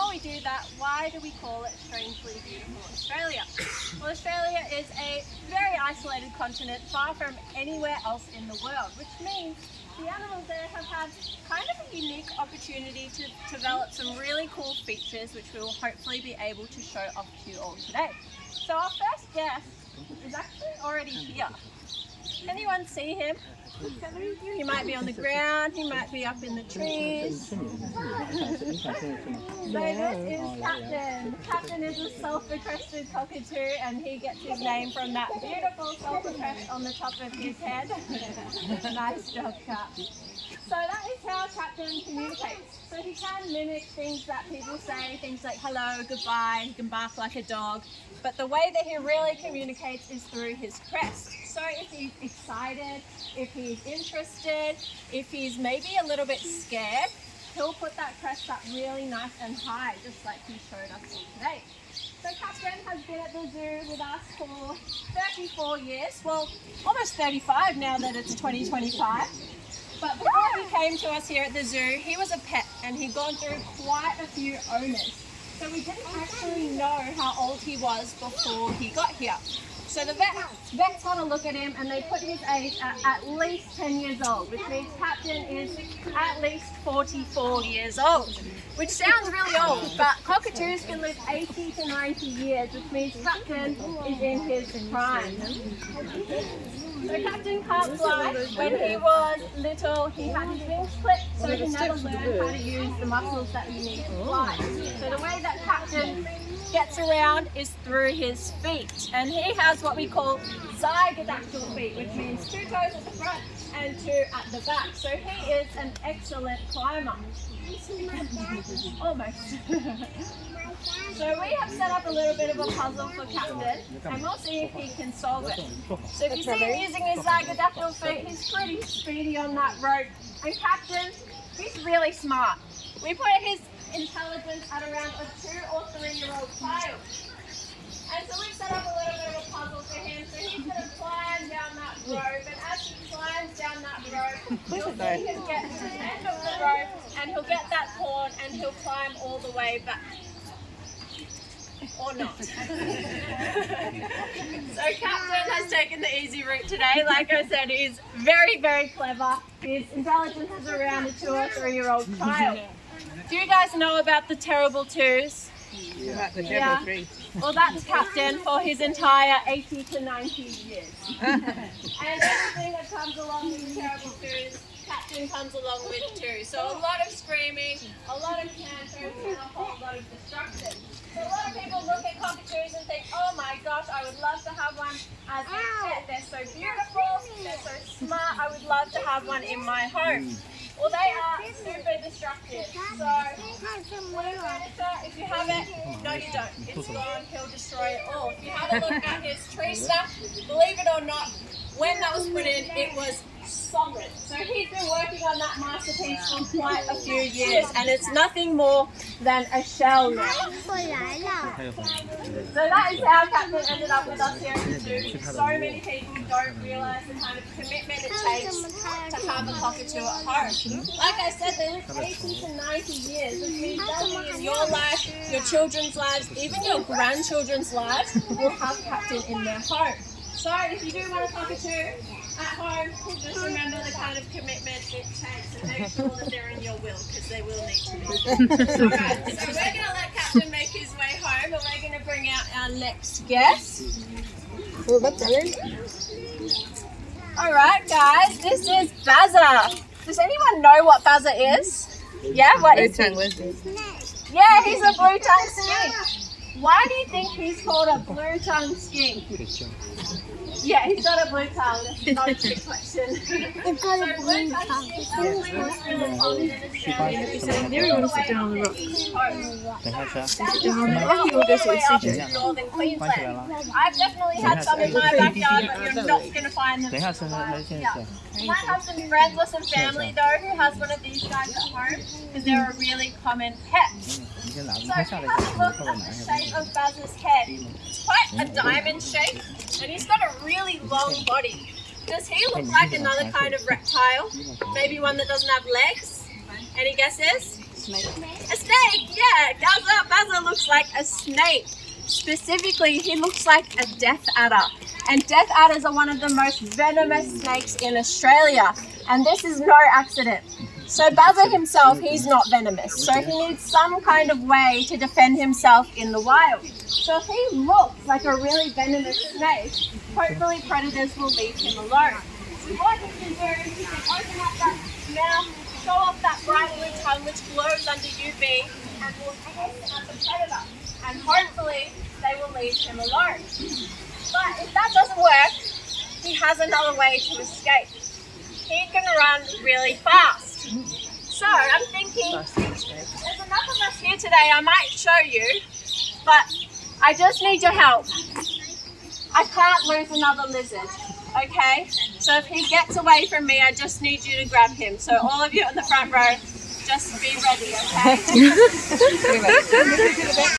before we do that, why do we call it Strangely Beautiful Australia? Well, Australia is a very isolated continent, far from anywhere else in the world, which means the animals there have had kind of a unique opportunity to develop some really cool features, which we will hopefully be able to show off to you all today. So our first guest is actually already here. Can anyone see him? He might be on the ground, he might be up in the trees. So this is Captain. Captain is a self-crested cockatoo, and he gets his name from that beautiful self-crest on the top of his head. Nice job, Cap. So that is how Captain communicates. So he can mimic things that people say, things like hello, goodbye, he can bark like a dog. But the way that he really communicates is through his crest. So if he's excited, if he's interested, if he's maybe a little bit scared, he'll put that crest up really nice and high, just like he showed us all today. So Captain has been at the zoo with us for 34 years, well, almost 35 now that it's 2025. But before he came to us here at the zoo, he was a pet and he'd gone through quite a few owners. So we didn't actually know how old he was before he got here. So the vets had a look at him and they put his age at least 10 years old, which means Captain is at least 44 years old, which sounds really old, but cockatoos can live 80 to 90 years, which means Captain is in his prime. So Captain can't fly. When he was little, he had his wings clipped, so he never learned how to use the muscles that you need to fly. So the way that Captain gets around is through his feet, and he has what we call zygodactyl feet, which means 2 toes at the front and 2 at the back. So he is an excellent climber. Almost. So we have set up a little bit of a puzzle for Captain, and we'll see if he can solve it. So if you see him using his zygodactyl feet, he's pretty speedy on that rope. And Captain, he's really smart. We put his intelligence at around a 2 or 3-year-old child. And so we've set up a little bit of a puzzle for him. So he's going to climb down that rope, and as he climbs down that rope, you'll see him get to the end of the rope, and he'll get that cord, and he'll climb all the way back. Or not. So Captain has taken the easy route today. Like I said, he's very, very clever. His intelligence is around a 2 or 3-year-old child. Do you guys know about the terrible twos? Yeah. Well, that's Captain for his entire 80 to 90 years. And everything that comes along with the terrible twos, Captain comes along with too. So a lot of screaming, a lot of tantrums, and a whole lot of destruction. So a lot of people look at cockatoos and think, oh my gosh, I would love to have one as a pet. They're so beautiful, they're so smart, I would love to have one in my home. Well, they are super destructive. So, blue furniture, if you have it, no you don't. It's gone, he'll destroy it all. If you have a look at his tree stuff, believe it or not, when that was put in, it was solid. So he's been working on that masterpiece for quite a few years, and it's nothing more than a shell now. So that is how Captain ended up with us here at the zoo. So many people don't realise the kind of commitment it takes to have a cockatoo at home. Like I said, they live 80 to 90 years, which means that in your life, your children's lives, even your grandchildren's lives, will have Captain in their home. So if you do want a cockatoo at home, just remember the kind of commitment it takes, and make sure that they're in your will, because they will need to be. Alright, so we're going to let Captain make his way home, and we're going to bring out our next guest. Alright guys, this is Bazza. Does anyone know what Bazza is? Yeah, what is he? Yeah, he's a blue-tongued skink. Why do you think he's called a blue-tongued skink? Yeah, he's got a blue tongue. That's not a trick question. It's got a blue tongue. Everyone sit down on the rock. Sit down on the rock, you'll go sit CJ. Northern Queensland. I've definitely had some in my backyard, but you're not going to find them. Yeah. You might have some friends or some family though who has one of these guys at home, because they're a really common pet. So if you have a look at the shape of Bazza's head, it's quite a diamond shape, and he's got a really long body. Does he look like another kind of reptile? Maybe one that doesn't have legs? Any guesses? Snake. A snake, yeah, it does up. looks like a snake. Specifically, he looks like a death adder. And death adders are one of the most venomous snakes in Australia. And this is no accident. So Bazza himself, he's not venomous. So he needs some kind of way to defend himself in the wild. So if he looks like a really venomous snake, hopefully predators will leave him alone. So what he can do, he can open up that mouth, show off that bright blue tongue which glows under UV, and will hiss at the predator. And hopefully they will leave him alone. But if that doesn't work, he has another way to escape. He can run really fast. So I'm thinking, there's enough of us here today, I might show you, but I just need your help. I can't lose another lizard, okay? So if he gets away from me, I just need you to grab him. So all of you in the front row, just be ready, okay?